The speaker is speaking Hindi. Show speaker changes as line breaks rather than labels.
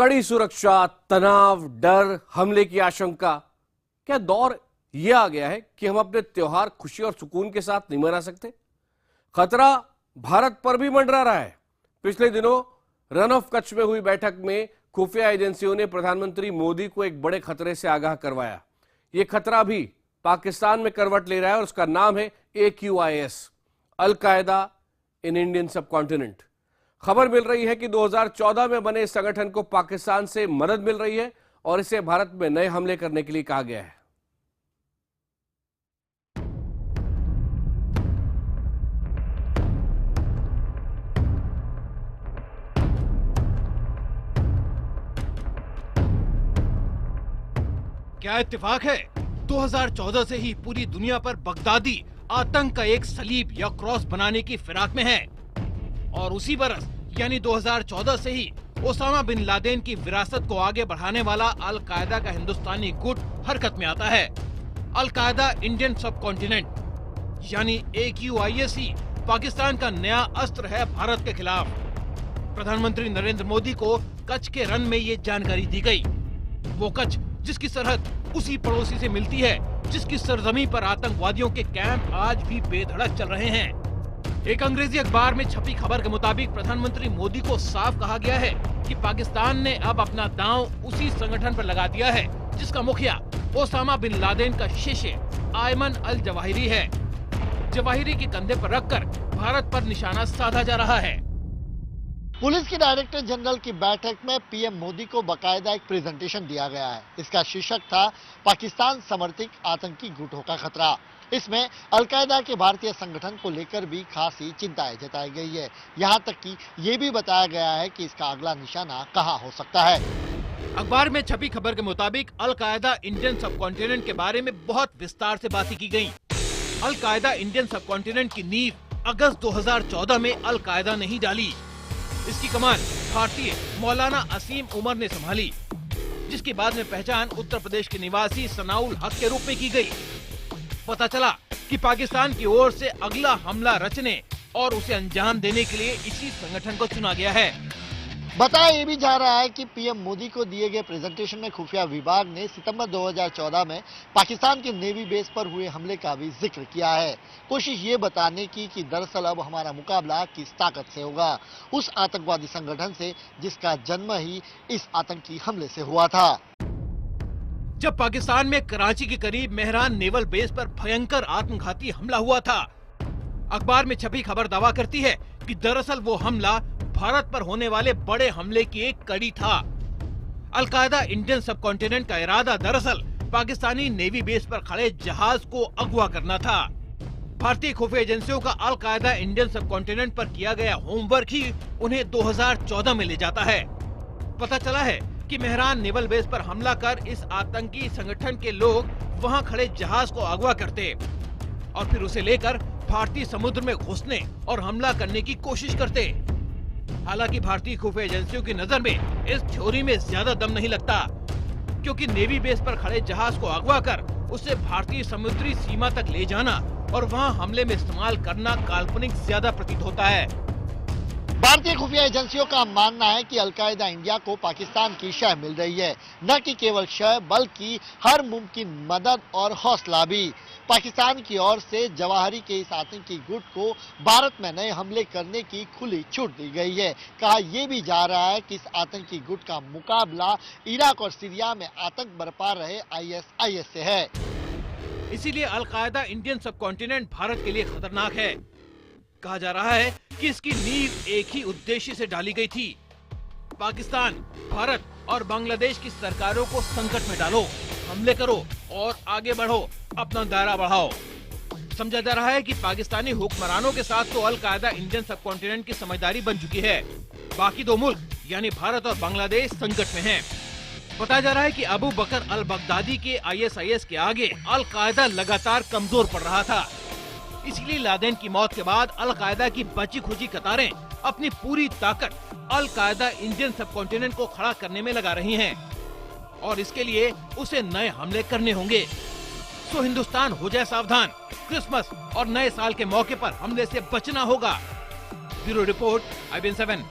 कड़ी सुरक्षा, तनाव, डर, हमले की आशंका। क्या दौर यह आ गया है कि हम अपने त्योहार खुशी और सुकून के साथ नहीं मना सकते? खतरा भारत पर भी मंडरा रहा है। पिछले दिनों रन ऑफ कच्छ में हुई बैठक में खुफिया एजेंसियों ने प्रधानमंत्री मोदी को एक बड़े खतरे से आगाह करवाया। यह खतरा भी पाकिस्तान में करवट ले रहा है और उसका नाम है AQIS, अल कायदा इन इंडियन सब कॉन्टिनेंट। खबर मिल रही है कि 2014 में बने इस संगठन को पाकिस्तान से मदद मिल रही है और इसे भारत में नए हमले करने के लिए कहा गया है।
क्या इत्तेफाक है, 2014 से ही पूरी दुनिया पर बगदादी आतंक का एक सलीब या क्रॉस बनाने की फिराक में है और उसी बरस यानी 2014 से ही ओसामा बिन लादेन की विरासत को आगे बढ़ाने वाला अल कायदा का हिंदुस्तानी गुट हरकत में आता है। अल कायदा इंडियन सब कॉन्टिनेंट यानी AQIS ही पाकिस्तान का नया अस्त्र है भारत के खिलाफ। प्रधानमंत्री नरेंद्र मोदी को कच्छ के रन में ये जानकारी दी गई। वो कच्छ जिसकी सरहद उसी पड़ोसी से मिलती है जिसकी सरजमी पर आतंकवादियों के कैंप आज भी बेधड़क चल रहे हैं। एक अंग्रेजी अखबार में छपी खबर के मुताबिक प्रधानमंत्री मोदी को साफ कहा गया है कि पाकिस्तान ने अब अपना दांव उसी संगठन पर लगा दिया है जिसका मुखिया ओसामा बिन लादेन का शिष्य आयमन अल जवाहिरी है। जवाहिरी के कंधे पर रखकर भारत पर निशाना साधा जा रहा है।
पुलिस के डायरेक्टर जनरल की बैठक में पीएम मोदी को बकायदा एक प्रेजेंटेशन दिया गया है। इसका शीर्षक था पाकिस्तान समर्थित आतंकी गुटों का खतरा। इसमें अलकायदा के भारतीय संगठन को लेकर भी खासी चिंताएं जताई गई है। यहां तक कि ये भी बताया गया है कि इसका अगला निशाना कहां हो सकता है।
अखबार में छपी खबर के मुताबिक अल कायदा इंडियन सब कॉन्टिनेंट के बारे में बहुत विस्तार से बातें की गयी। अल कायदा इंडियन सब कॉन्टिनेंट की नींव अगस्त 2014 में अल कायदा ने ही डाली। इसकी कमान भारतीय मौलाना असीम उमर ने संभाली, जिसकी बाद में पहचान उत्तर प्रदेश के निवासी सनाउल हक के रूप में की गई। पता चला कि पाकिस्तान की ओर से अगला हमला रचने और उसे अंजाम देने के लिए इसी संगठन को चुना गया है।
बताया ये भी जा रहा है कि पीएम मोदी को दिए गए प्रेजेंटेशन में खुफिया विभाग ने सितंबर 2014 में पाकिस्तान के नेवी बेस पर हुए हमले का भी जिक्र किया है। कोशिश ये बताने की कि दरअसल अब हमारा मुकाबला किस ताकत से होगा, उस आतंकवादी संगठन से जिसका जन्म ही इस आतंकी हमले से हुआ था।
जब पाकिस्तान में कराची के करीब मेहरान नेवल बेस पर भयंकर आत्मघाती हमला हुआ था, अखबार में छपी खबर दावा करती है कि दरअसल वो हमला भारत पर होने वाले बड़े हमले की एक कड़ी था। अल कायदा इंडियन सब कॉन्टिनेंट का इरादा दरअसल पाकिस्तानी नेवी बेस पर खड़े जहाज को अगवा करना था। भारतीय खुफिया एजेंसियों का अल कायदा इंडियन सब कॉन्टिनेंट पर किया गया होमवर्क ही उन्हें 2014 में ले जाता है। पता चला है कि मेहरान नेवल बेस पर हमला कर इस आतंकी संगठन के लोग वहां खड़े जहाज को अगवा करते और फिर उसे लेकर भारतीय समुद्र में घुसने और हमला करने की कोशिश करते। हालांकि भारतीय खुफिया एजेंसियों की नजर में इस थ्योरी में ज्यादा दम नहीं लगता, क्योंकि नेवी बेस पर खड़े जहाज को अगवा कर उसे भारतीय समुद्री सीमा तक ले जाना और वहां हमले में इस्तेमाल करना काल्पनिक ज्यादा प्रतीत होता है।
भारतीय खुफिया एजेंसियों का मानना है कि अलकायदा इंडिया को पाकिस्तान की शह मिल रही है, न कि केवल शह बल्कि हर मुमकिन मदद और हौसला भी। पाकिस्तान की ओर से जवाहिरी के इस आतंकी गुट को भारत में नए हमले करने की खुली छूट दी गई है। कहा यह भी जा रहा है कि इस आतंकी गुट का मुकाबला इराक और सीरिया में आतंक बरपा रहे ISIS से है।
इसीलिए अल कायदा इंडियन सब कॉन्टिनेंट भारत के लिए खतरनाक है। कहा जा रहा है कि इसकी नींव एक ही उद्देश्य से डाली गई थी, पाकिस्तान, भारत और बांग्लादेश की सरकारों को संकट में डालो, हमले करो और आगे बढ़ो, अपना दायरा बढ़ाओ। समझा जा रहा है कि पाकिस्तानी हुक्मरानों के साथ तो अल कायदा इंडियन सब कॉन्टिनेंट की समझदारी बन चुकी है। बाकी दो मुल्क यानी भारत और बांग्लादेश संकट में हैं। बताया जा रहा है कि अबू बकर अल बगदादी के ISIS के आगे अल कायदा लगातार कमजोर पड़ रहा था। इसलिए लादेन की मौत के बाद अल कायदा की बची खुची कतारें अपनी पूरी ताकत अल कायदा इंडियन सब कॉन्टिनेंट को खड़ा करने में लगा रही हैं और इसके लिए उसे नए हमले करने होंगे। तो हिंदुस्तान हो जाए सावधान, क्रिसमस और नए साल के मौके पर हमले से बचना होगा। Bureau report, IBN7।